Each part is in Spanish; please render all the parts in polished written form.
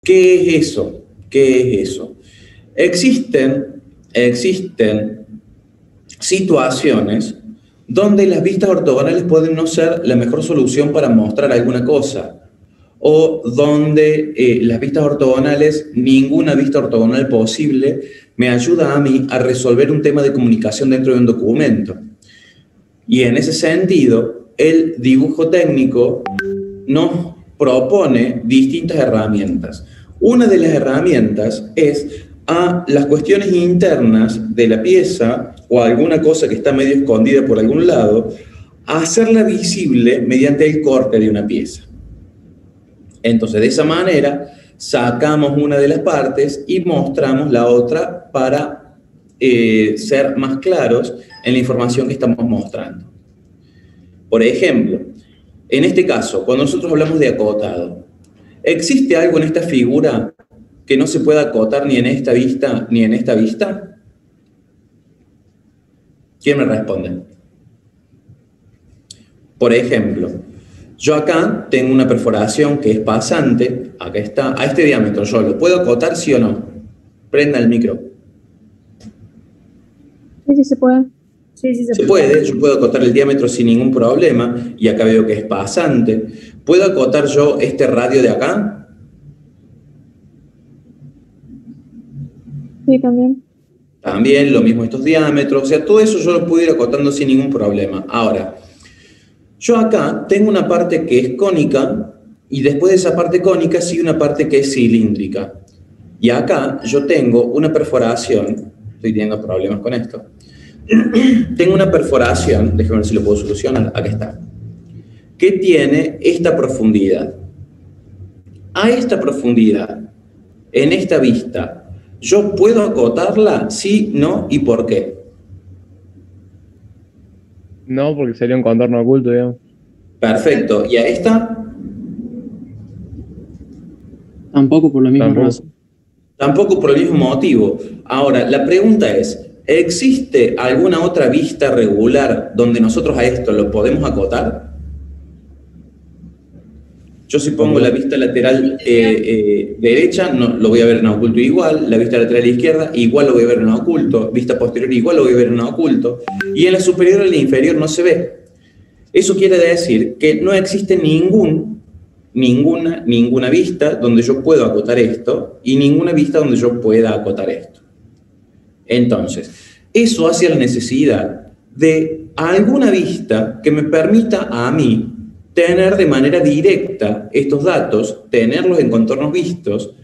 ¿Qué es eso? ¿Qué es eso? Existen situaciones donde las vistas ortogonales pueden no ser la mejor solución para mostrar alguna cosa, o donde las vistas ortogonales, ninguna vista ortogonal posible, me ayuda a mí a resolver un tema de comunicación dentro de un documento. Y en ese sentido, el dibujo técnico nos propone distintas herramientas. Una de las herramientas es a las cuestiones internas de la pieza o alguna cosa que está medio escondida por algún lado, a hacerla visible mediante el corte de una pieza. Entonces, de esa manera, sacamos una de las partes y mostramos la otra para ser más claros en la información que estamos mostrando. Por ejemplo, en este caso, cuando nosotros hablamos de acotado, ¿existe algo en esta figura que no se pueda acotar ni en esta vista ni en esta vista? ¿Quién me responde? Por ejemplo, yo acá tengo una perforación que es pasante, acá está, a este diámetro, ¿yo lo puedo acotar sí o no? Prenda el micro. Sí, se puede. Sí, se puede, yo puedo acotar el diámetro sin ningún problema, y acá veo que es pasante. ¿Puedo acotar yo este radio de acá? Sí, también. También, lo mismo estos diámetros, o sea, todo eso yo lo puedo ir acotando sin ningún problema. Ahora, yo acá tengo una parte que es cónica, y después de esa parte cónica sigue una parte que es cilíndrica. Y acá yo tengo una perforación, estoy teniendo problemas con esto, tengo una perforación, déjenme ver si lo puedo solucionar, acá está, que tiene esta profundidad. A esta profundidad, en esta vista, ¿yo puedo acotarla? Sí, no, ¿y por qué? No, porque sería un contorno oculto, digamos. Perfecto, ¿y a esta? Tampoco por la misma razón. Tampoco por el mismo motivo. Ahora, la pregunta es, ¿existe alguna otra vista regular donde nosotros a esto lo podemos acotar? Yo si pongo la vista lateral derecha, no, lo voy a ver en oculto igual, la vista lateral izquierda igual lo voy a ver en oculto, vista posterior igual lo voy a ver en oculto, y en la superior y en la inferior no se ve. Eso quiere decir que no existe ninguna vista donde yo pueda acotar esto y ninguna vista donde yo pueda acotar esto. Entonces, eso hace la necesidad de alguna vista que me permita a mí tener de manera directa estos datos, tenerlos en contornos vistos,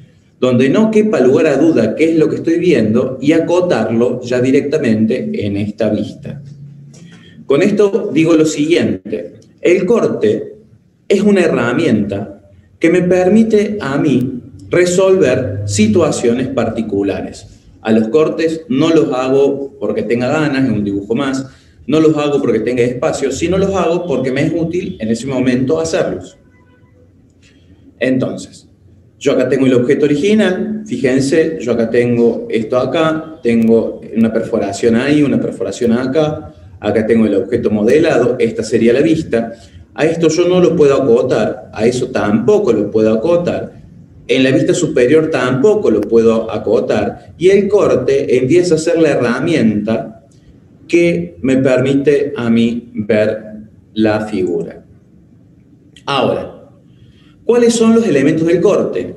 donde no quepa lugar a duda qué es lo que estoy viendo y acotarlo ya directamente en esta vista. Con esto digo lo siguiente, el corte es una herramienta que me permite a mí resolver situaciones particulares. A los cortes no los hago porque tenga ganas, en un dibujo más, no los hago porque tenga espacio, sino los hago porque me es útil en ese momento hacerlos. Entonces, yo acá tengo el objeto original, fíjense, yo acá tengo esto acá, tengo una perforación ahí, una perforación acá, acá tengo el objeto modelado, esta sería la vista. A esto yo no lo puedo acotar, a eso tampoco lo puedo acotar, en la vista superior tampoco lo puedo acotar, y el corte empieza a ser la herramienta que me permite a mí ver la figura. Ahora, ¿cuáles son los elementos del corte?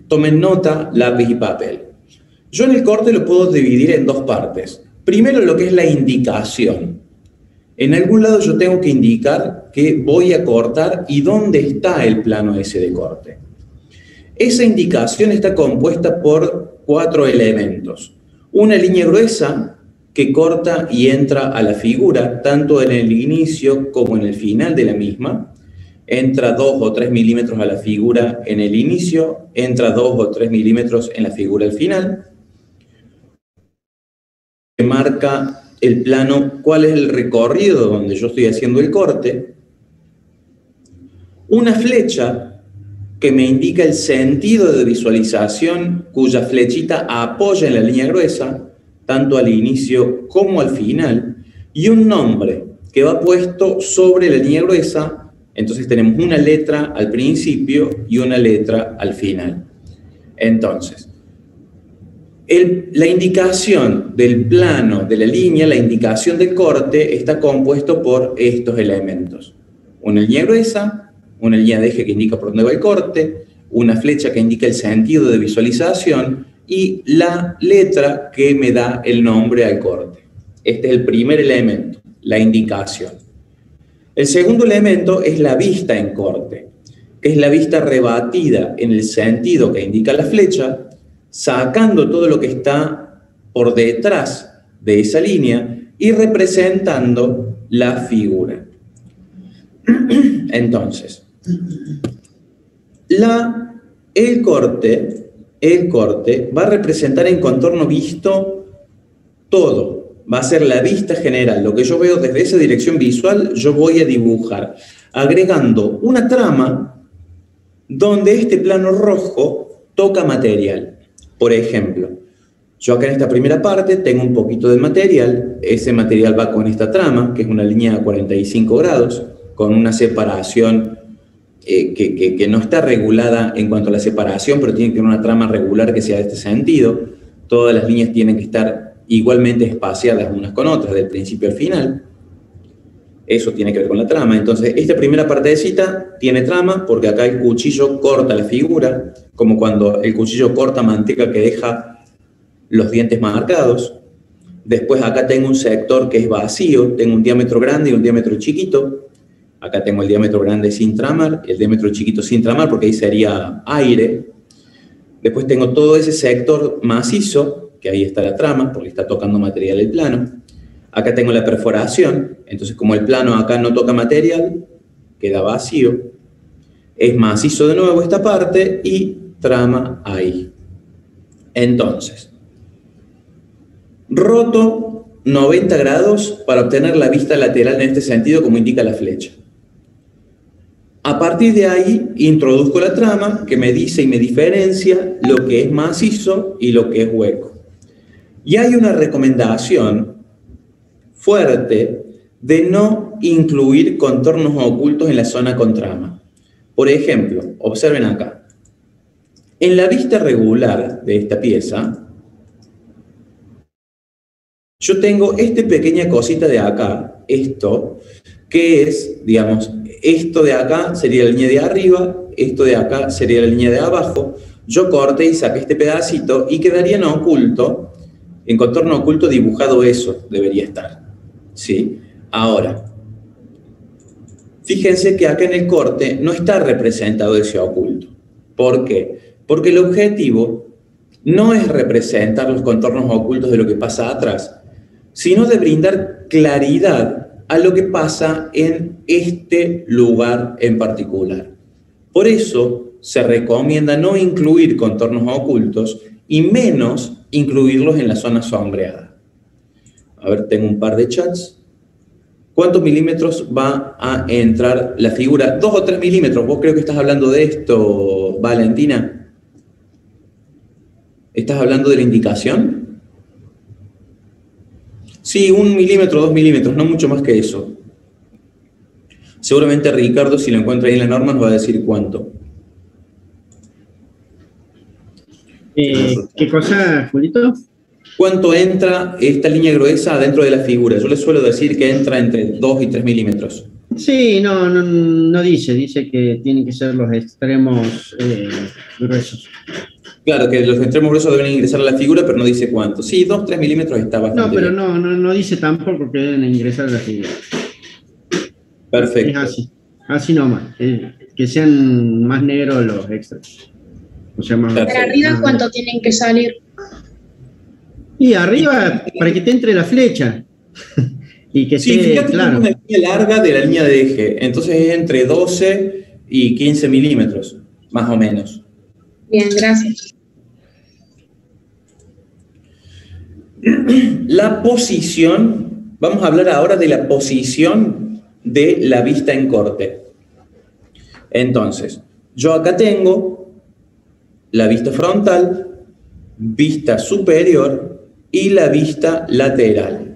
Tomen nota, lápiz y papel. Yo en el corte lo puedo dividir en dos partes. Primero, lo que es la indicación. En algún lado yo tengo que indicar que voy a cortar y dónde está el plano ese de corte. Esa indicación está compuesta por 4 elementos. Una línea gruesa que corta y entra a la figura, tanto en el inicio como en el final de la misma. Entra 2 o 3 milímetros a la figura en el inicio, entra 2 o 3 milímetros en la figura al final. Que marca el plano, cuál es el recorrido donde yo estoy haciendo el corte. Una flecha que me indica el sentido de visualización, cuya flechita apoya en la línea gruesa, tanto al inicio como al final, y un nombre que va puesto sobre la línea gruesa. Entonces tenemos una letra al principio y una letra al final. Entonces, la indicación del plano de la línea, la indicación del corte, está compuesto por estos elementos. Una línea gruesa, una línea de eje que indica por dónde va el corte, una flecha que indica el sentido de visualización y la letra que me da el nombre al corte. Este es el primer elemento, la indicación. El segundo elemento es la vista en corte, que es la vista rebatida en el sentido que indica la flecha, sacando todo lo que está por detrás de esa línea y representando la figura. Entonces, el corte va a representar en contorno visto todo. Va a ser la vista general. Lo que yo veo desde esa dirección visual, yo voy a dibujar, agregando una trama donde este plano rojo toca material. Por ejemplo, yo acá en esta primera parte tengo un poquito de material. Ese material va con esta trama, que es una línea de 45 grados, con una separación que no está regulada en cuanto a la separación, pero tiene que tener una trama regular que sea de este sentido. Todas las líneas tienen que estar igualmente espaciadas unas con otras, del principio al final. Eso tiene que ver con la trama. Entonces, esta primera partecita tiene trama, porque acá el cuchillo corta la figura, como cuando el cuchillo corta manteca que deja los dientes marcados. Después acá tengo un sector que es vacío, tengo un diámetro grande y un diámetro chiquito. Acá tengo el diámetro grande sin tramar, el diámetro chiquito sin tramar, porque ahí sería aire. Después tengo todo ese sector macizo, que ahí está la trama, porque está tocando material el plano. Acá tengo la perforación, entonces como el plano acá no toca material, queda vacío. Es macizo de nuevo esta parte y trama ahí. Entonces, roto 90 grados para obtener la vista lateral en este sentido, como indica la flecha. A partir de ahí, introduzco la trama que me dice y me diferencia lo que es macizo y lo que es hueco. Y hay una recomendación fuerte de no incluir contornos ocultos en la zona con trama. Por ejemplo, observen acá. En la vista regular de esta pieza, yo tengo esta pequeña cosita de acá, esto, que es, digamos, esto de acá sería la línea de arriba, esto de acá sería la línea de abajo. Yo corté y saqué este pedacito y quedaría en oculto, en contorno oculto dibujado eso debería estar. ¿Sí? Ahora, fíjense que acá en el corte no está representado ese oculto. ¿Por qué? Porque el objetivo no es representar los contornos ocultos de lo que pasa atrás, sino de brindar claridad a lo que pasa en este lugar en particular. Por eso se recomienda no incluir contornos ocultos y menos incluirlos en la zona sombreada. A ver, tengo un par de chats. ¿Cuántos milímetros va a entrar la figura? 2 o 3 milímetros. ¿Vos creo que estás hablando de esto, Valentina? ¿Estás hablando de la indicación? Sí, 1 milímetro, 2 milímetros, no mucho más que eso. Seguramente Ricardo, si lo encuentra ahí en la norma, nos va a decir cuánto. ¿Qué cosa, Julito? ¿Cuánto entra esta línea gruesa dentro de la figura? Yo les suelo decir que entra entre 2 y 3 milímetros. Sí, no dice que tienen que ser los extremos gruesos. Claro, que los extremos gruesos deben ingresar a la figura, pero no dice cuánto. Sí, 2 o 3 milímetros está bastante No, pero bien. no dice tampoco que deben ingresar a la figura. Perfecto. Es así nomás. Que sean más negros los extras. O sea, más, ¿Para arriba cuánto tienen que salir? Y arriba, para que te entre la flecha. Y que Sí, esté fíjate, claro. una línea larga de la línea de eje. Entonces es entre 12 y 15 milímetros, más o menos. Bien, gracias. La posición, vamos a hablar ahora de la posición de la vista en corte. Entonces, yo acá tengo la vista frontal, vista superior y la vista lateral.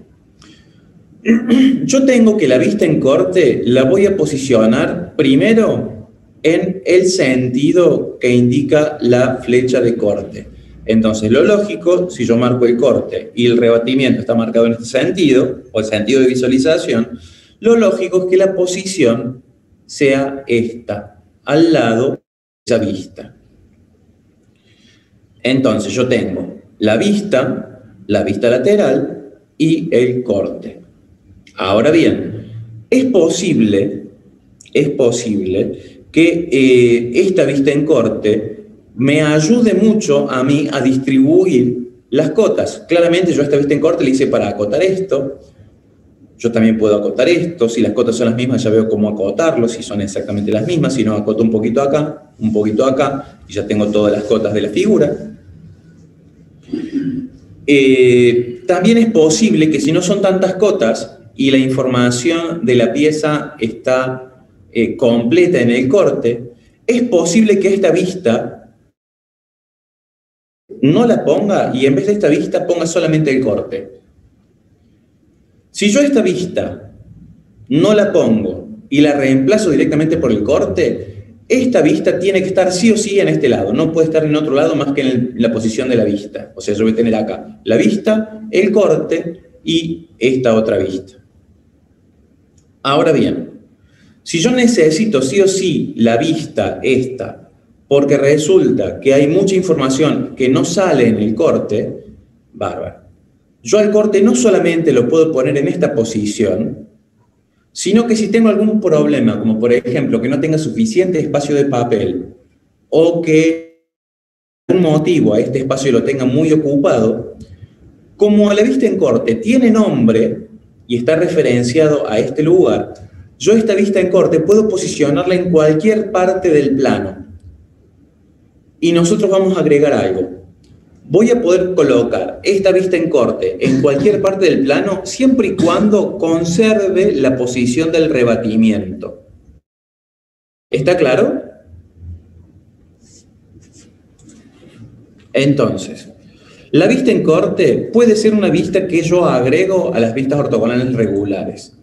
Yo tengo que la vista en corte la voy a posicionar primero en el sentido que indica la flecha de corte. Entonces, lo lógico, si yo marco el corte y el rebatimiento está marcado en este sentido, o el sentido de visualización, lo lógico es que la posición sea esta, al lado de esa vista. Entonces, yo tengo la vista lateral y el corte. Ahora bien, es posible que esta vista en corte me ayude mucho a mí a distribuir las cotas. Claramente yo a esta vista en corte le hice para acotar esto. Yo también puedo acotar esto. Si las cotas son las mismas, ya veo cómo acotarlo. Si son exactamente las mismas, si no, acoto un poquito acá, y ya tengo todas las cotas de la figura. También es posible que si no son tantas cotas y la información de la pieza está completa en el corte, es posible que esta vista no la ponga y en vez de esta vista ponga solamente el corte. Si yo esta vista no la pongo y la reemplazo directamente por el corte, esta vista tiene que estar sí o sí en este lado, no puede estar en otro lado más que en la posición de la vista. O sea, yo voy a tener acá la vista, el corte y esta otra vista. Ahora bien, si yo necesito sí o sí la vista esta, porque resulta que hay mucha información que no sale en el corte, bárbaro. Yo al corte no solamente lo puedo poner en esta posición, sino que si tengo algún problema, como por ejemplo que no tenga suficiente espacio de papel, o que por algún motivo a este espacio lo tenga muy ocupado, como la vista en corte tiene nombre y está referenciado a este lugar, yo esta vista en corte puedo posicionarla en cualquier parte del plano. Y nosotros vamos a agregar algo. Voy a poder colocar esta vista en corte en cualquier parte del plano siempre y cuando conserve la posición del rebatimiento. ¿Está claro? Entonces, la vista en corte puede ser una vista que yo agrego a las vistas ortogonales regulares.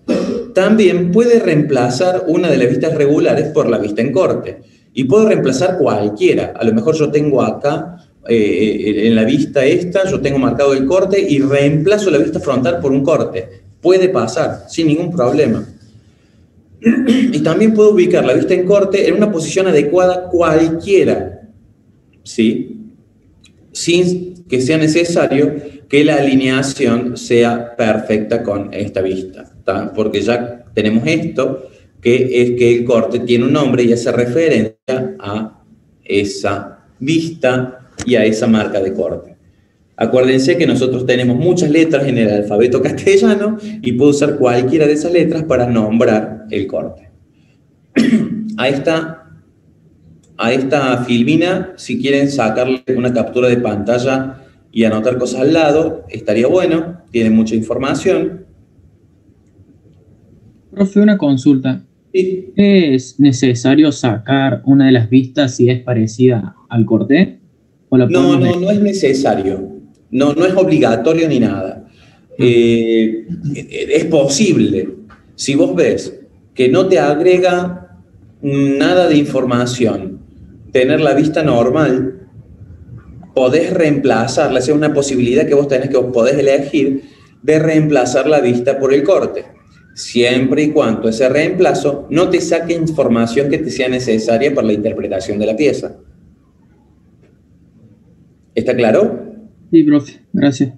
También puede reemplazar una de las vistas regulares por la vista en corte. Y puedo reemplazar cualquiera. A lo mejor yo tengo acá, en la vista esta, yo tengo marcado el corte y reemplazo la vista frontal por un corte. Puede pasar, sin ningún problema. Y también puedo ubicar la vista en corte en una posición adecuada cualquiera, ¿sí? Sin que sea necesario que la alineación sea perfecta con esta vista, ¿tá? Porque ya tenemos esto, que es que el corte tiene un nombre y hace referencia a esa vista y a esa marca de corte. Acuérdense que nosotros tenemos muchas letras en el alfabeto castellano y puedo usar cualquiera de esas letras para nombrar el corte. A esta filmina, si quieren sacarle una captura de pantalla y anotar cosas al lado, estaría bueno, tiene mucha información. Profe, una consulta. Sí. ¿Es necesario sacar una de las vistas si es parecida al corte? ¿O la No es necesario. No es obligatorio ni nada. Es posible. Si vos ves que no te agrega nada de información, tener la vista normal, podés reemplazarla. Esa es una posibilidad que vos tenés, que vos podés elegir de reemplazar la vista por el corte. Siempre y cuando ese reemplazo no te saque información que te sea necesaria para la interpretación de la pieza. ¿Está claro? Sí, profe, gracias.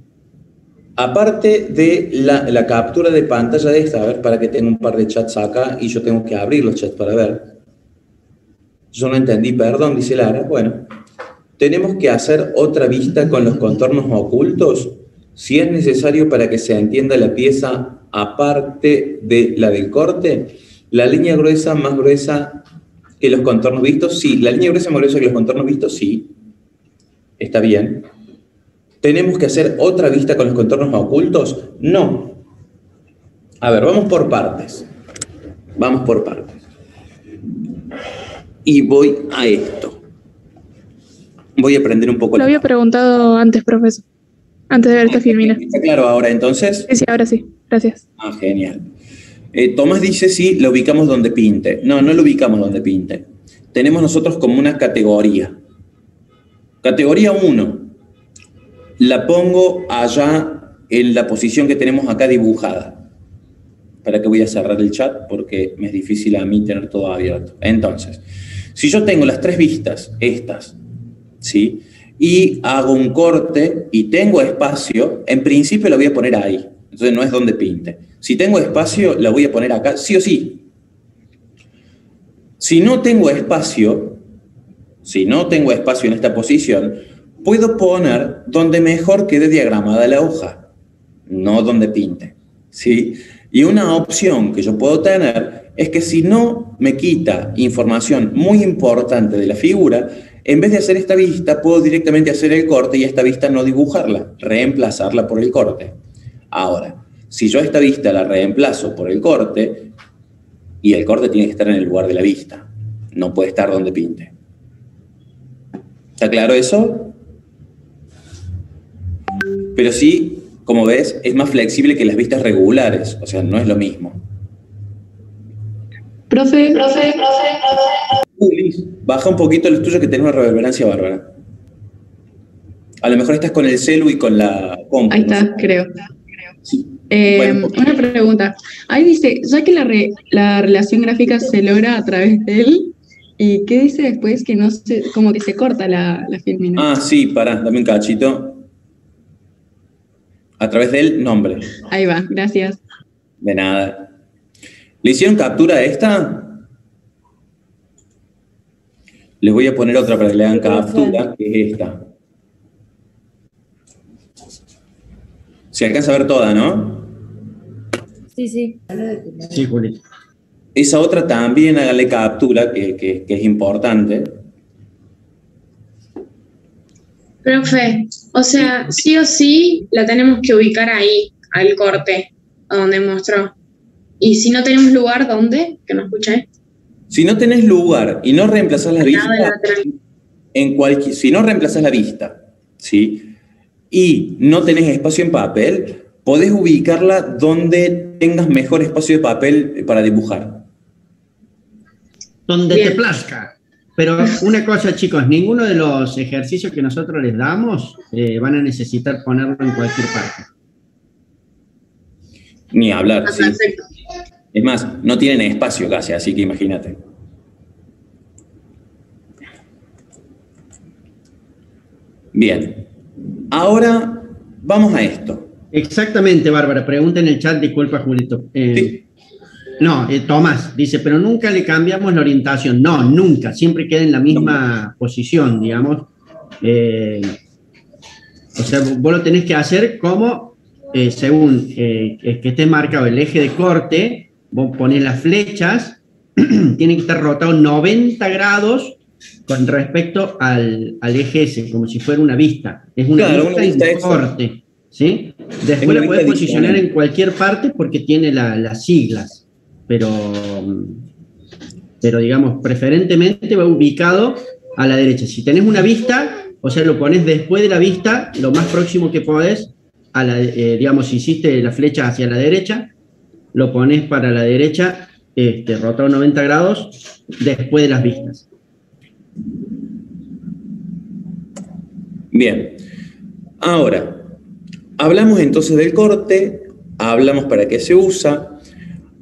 Aparte de la captura de pantalla de esta, a ver, para que tenga un par de chats acá y yo tengo que abrir los chats para ver. Yo no entendí, perdón, dice Lara. Bueno, tenemos que hacer otra vista con los contornos ocultos, si es necesario para que se entienda la pieza aparte de la del corte. La línea gruesa más gruesa que los contornos vistos, sí. La línea gruesa más gruesa que los contornos vistos, sí. Está bien. ¿Tenemos que hacer otra vista con los contornos ocultos? No. A ver, vamos por partes. Vamos por partes. Y voy a esto. Voy a aprender un poco. Lo había preguntado antes, profesor. Antes de ver esta filmina. ¿Está claro ahora entonces? Sí, ahora sí. Gracias. Ah, genial. Tomás dice sí, lo ubicamos donde pinte. No lo ubicamos donde pinte. tenemos nosotros como una categoría. Categoría 1, la pongo allá en la posición que tenemos acá dibujada. ¿Para qué voy a cerrar el chat? Porque me es difícil a mí tener todo abierto. Entonces, si yo tengo las 3 vistas, estas, ¿sí? Y hago un corte y tengo espacio, en principio la voy a poner ahí. Entonces no es donde pinte. Si tengo espacio, la voy a poner acá, sí o sí. Si no tengo espacio en esta posición, puedo poner donde mejor quede diagramada la hoja, no donde pinte, ¿sí? Y una opción que yo puedo tener es que si no me quita información muy importante de la figura, en vez de hacer esta vista, puedo directamente hacer el corte y esta vista no dibujarla, reemplazarla por el corte. Ahora, si yo esta vista la reemplazo por el corte, y el corte tiene que estar en el lugar de la vista, no puede estar donde pinte. ¿Está claro eso? Pero sí, como ves, es más flexible que las vistas regulares, o sea, no es lo mismo. Profe, Liz, baja un poquito el tuyo que tiene una reverberancia bárbara. A lo mejor estás con el celu y con la compu. ahí está, creo. Sí. Bueno, Una pregunta. Ahí dice, ya que la relación gráfica se logra a través de él, ¿y qué dice después? Que no se, como que se corta la filmina. Ah, sí, pará, dame un cachito. A través del nombre. Ahí va, gracias. De nada. ¿Le hicieron captura a esta? Les voy a poner otra para que le hagan captura, que es esta. Se alcanza a ver toda, ¿no? Sí, sí. Sí, Juli. Esa otra también háganle captura, que es importante. Profe, o sea, sí o sí la tenemos que ubicar ahí, al corte, a donde mostró. Y si no tenemos lugar, ¿dónde? Que no escuché. Si no tenés lugar y no reemplazás la Al lado vista, del lateral. si no reemplazás la vista, ¿sí? Y no tenés espacio en papel, podés ubicarla donde tengas mejor espacio de papel para dibujar. Donde Bien. te plazca. Pero una cosa, chicos, ninguno de los ejercicios que nosotros les damos van a necesitar ponerlo en cualquier parte. Ni hablar, Ah, ¿sí? perfecto. Es más, no tienen espacio casi, así que imagínate. Bien. Ahora vamos a esto. Exactamente, Bárbara. Pregunta en el chat, disculpa, Julito. Sí. No, Tomás dice, pero nunca le cambiamos la orientación. No, nunca. Siempre queda en la misma posición, digamos. O sea, vos lo tenés que hacer como, según que esté marcado el eje de corte, vos ponés las flechas, tienen que estar rotados 90 grados con respecto al eje ese, como si fuera una vista. Es una Claro, vista una vista en extra. corte, ¿sí? Es Después una la puedes vista posicionar adicional. en cualquier parte porque tiene las siglas, pero digamos, preferentemente va ubicado a la derecha. Si tenés una vista, o sea, lo pones después de la vista, lo más próximo que podés, digamos, si hiciste la flecha hacia la derecha, lo pones para la derecha, rotado 90 grados, después de las vistas. Bien. Ahora, hablamos entonces del corte, hablamos para qué se usa,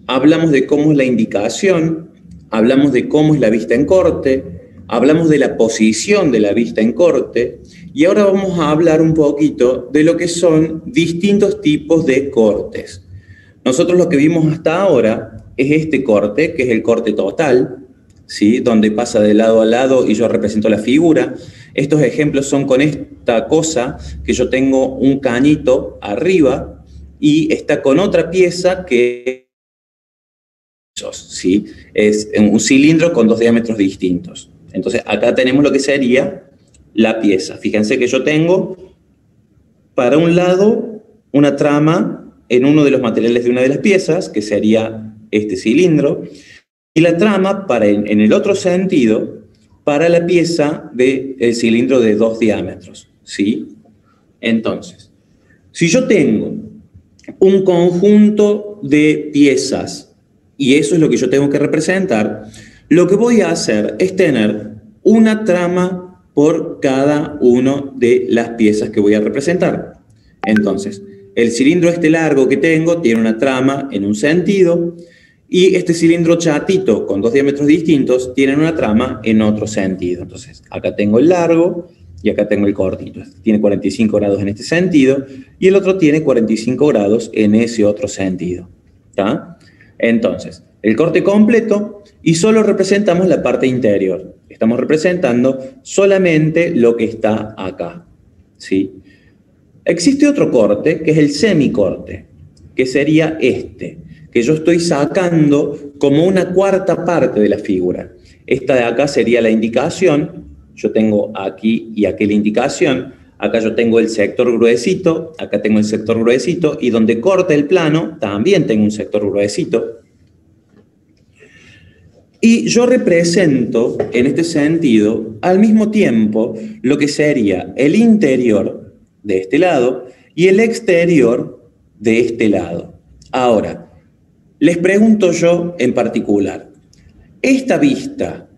hablamos de cómo es la indicación, hablamos de cómo es la vista en corte, hablamos de la posición de la vista en corte, y ahora vamos a hablar un poquito de lo que son distintos tipos de cortes. Nosotros lo que vimos hasta ahora es este corte, que es el corte total, ¿sí? Donde pasa de lado a lado y yo represento la figura. Estos ejemplos son con esta cosa, que yo tengo un cañito arriba y está con otra pieza que ¿sí? Es un cilindro con 2 diámetros distintos. Entonces, acá tenemos lo que sería la pieza. Fíjense que yo tengo, para un lado, una trama en uno de los materiales de una de las piezas, que sería este cilindro, y la trama, en el otro sentido, para la pieza del cilindro de 2 diámetros, ¿sí? Entonces, si yo tengo un conjunto de piezas, y eso es lo que yo tengo que representar, lo que voy a hacer es tener una trama por cada una de las piezas que voy a representar. Entonces, el cilindro este largo que tengo tiene una trama en un sentido, y este cilindro chatito con dos diámetros distintos tiene una trama en otro sentido. Entonces, acá tengo el largo y acá tengo el cortito. Este tiene 45 grados en este sentido y el otro tiene 45 grados en ese otro sentido. ¿Tá? Entonces, el corte completo, y solo representamos la parte interior. Estamos representando solamente lo que está acá. ¿Sí? Existe otro corte, que es el semicorte, que sería este, que yo estoy sacando como una cuarta parte de la figura. Esta de acá sería la indicación. Yo tengo aquí y aquí la indicación. Acá yo tengo el sector gruesito, acá tengo el sector gruesito, y donde corta el plano también tengo un sector gruesito. Y yo represento, en este sentido, al mismo tiempo, lo que sería el interior de este lado y el exterior de este lado. Ahora, les pregunto yo en particular, ¿esta vista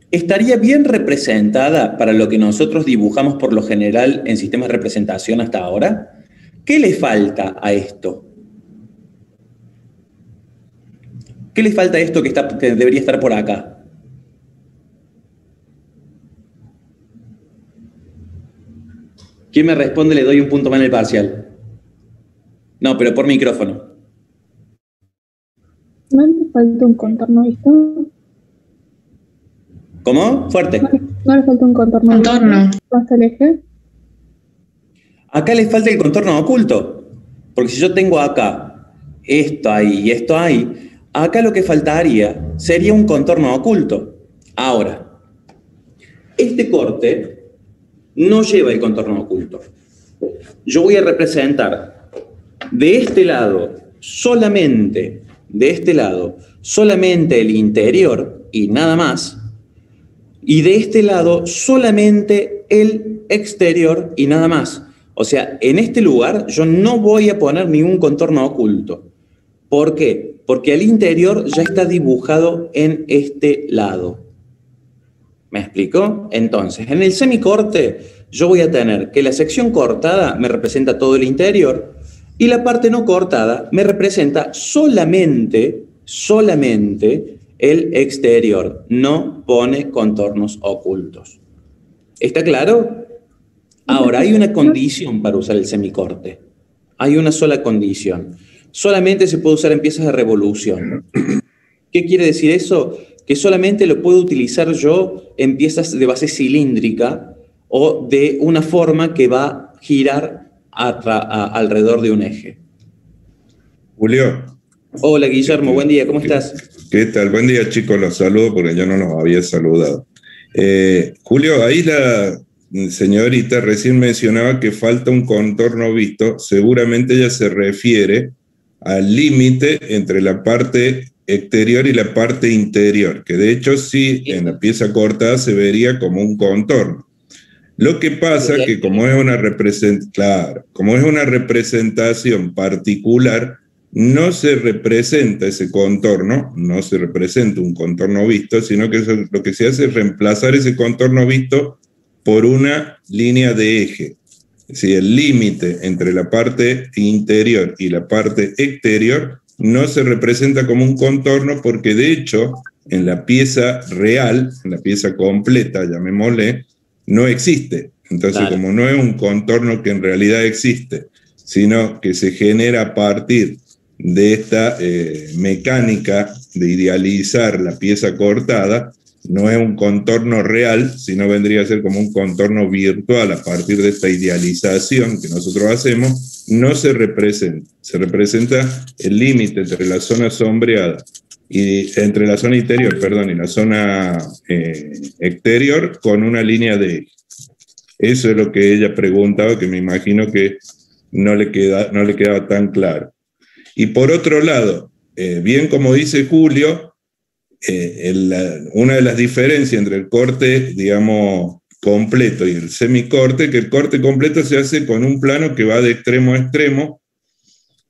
estaría bien representada para lo que nosotros dibujamos por lo general en sistemas de representación hasta ahora? ¿Qué le falta a esto? ¿Qué le falta a esto que debería estar por acá? ¿Quién me responde? Le doy un punto más en el parcial. No, pero por micrófono. ¿No le falta un contorno visto? ¿Cómo? Fuerte. ¿No le falta un contorno? Contorno. ¿Hasta el eje? Acá le falta el contorno oculto. Porque si yo tengo acá esto ahí y esto ahí, acá lo que faltaría sería un contorno oculto. Ahora, este corte no lleva el contorno oculto. Yo voy a representar de este lado solamente el interior y nada más, y de este lado solamente el exterior y nada más. O sea, en este lugar yo no voy a poner ningún contorno oculto. ¿Por qué? Porque el interior ya está dibujado en este lado. ¿Me explico? Entonces, en el semicorte yo voy a tener que la sección cortada me representa todo el interior y la parte no cortada me representa solamente el exterior. No pone contornos ocultos. ¿Está claro? Ahora, hay una condición para usar el semicorte. Hay una sola condición. Solamente se puede usar en piezas de revolución. ¿Qué quiere decir eso? Que solamente lo puedo utilizar yo en piezas de base cilíndrica o de una forma que va a girar alrededor de un eje. Julio. Hola, Guillermo, buen día, ¿cómo estás? ¿Qué tal? Buen día, chicos, los saludo porque yo no los había saludado. Julio, ahí la señorita recién mencionaba que falta un contorno visto. Seguramente ella se refiere al límite entre la parte exterior y la parte interior, que de hecho sí, en la pieza cortada se vería como un contorno. Lo que pasa que como es una representación particular, no se representa ese contorno, no se representa un contorno visto, sino que lo que se hace es reemplazar ese contorno visto por una línea de eje. Es decir, el límite entre la parte interior y la parte exterior no se representa como un contorno porque de hecho en la pieza real, en la pieza completa, llamémosle, no existe. Entonces, claro, como no es un contorno que en realidad existe, sino que se genera a partir de esta mecánica de idealizar la pieza cortada, no es un contorno real, sino vendría a ser como un contorno virtual a partir de esta idealización que nosotros hacemos, no se representa. Se representa el límite entre la zona sombreada y entre la zona interior, perdón, y la zona exterior con una línea de eje. Eso es lo que ella preguntaba, que me imagino que no le quedaba tan claro. Y por otro lado, bien como dice Julio, una de las diferencias entre el corte, digamos, completo y el semicorte, que el corte completo se hace con un plano que va de extremo a extremo,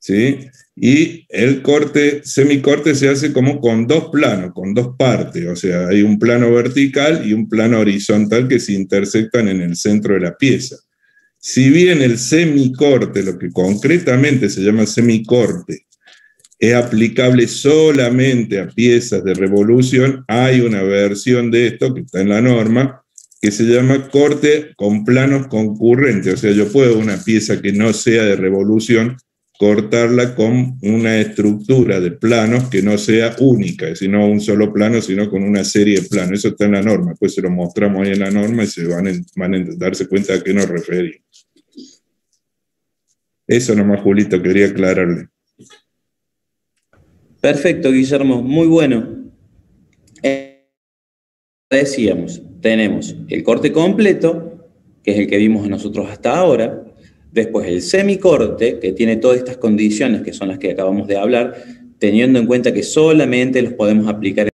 ¿sí? Y el corte, semicorte se hace como con dos planos, con dos partes, o sea, hay un plano vertical y un plano horizontal que se intersectan en el centro de la pieza. Si bien el semicorte, lo que concretamente se llama semicorte, es aplicable solamente a piezas de revolución, hay una versión de esto que está en la norma, que se llama corte con planos concurrentes, o sea, yo puedo una pieza que no sea de revolución, cortarla con una estructura de planos que no sea única, es decir, no un solo plano, sino con una serie de planos. Eso está en la norma, pues se lo mostramos ahí en la norma y se van a darse cuenta a qué nos referimos. Eso nomás, Julito, quería aclararle. Perfecto, Guillermo, muy bueno. Decíamos, tenemos el corte completo, que es el que vimos nosotros hasta ahora, después el semicorte, que tiene todas estas condiciones que son las que acabamos de hablar, teniendo en cuenta que solamente los podemos aplicar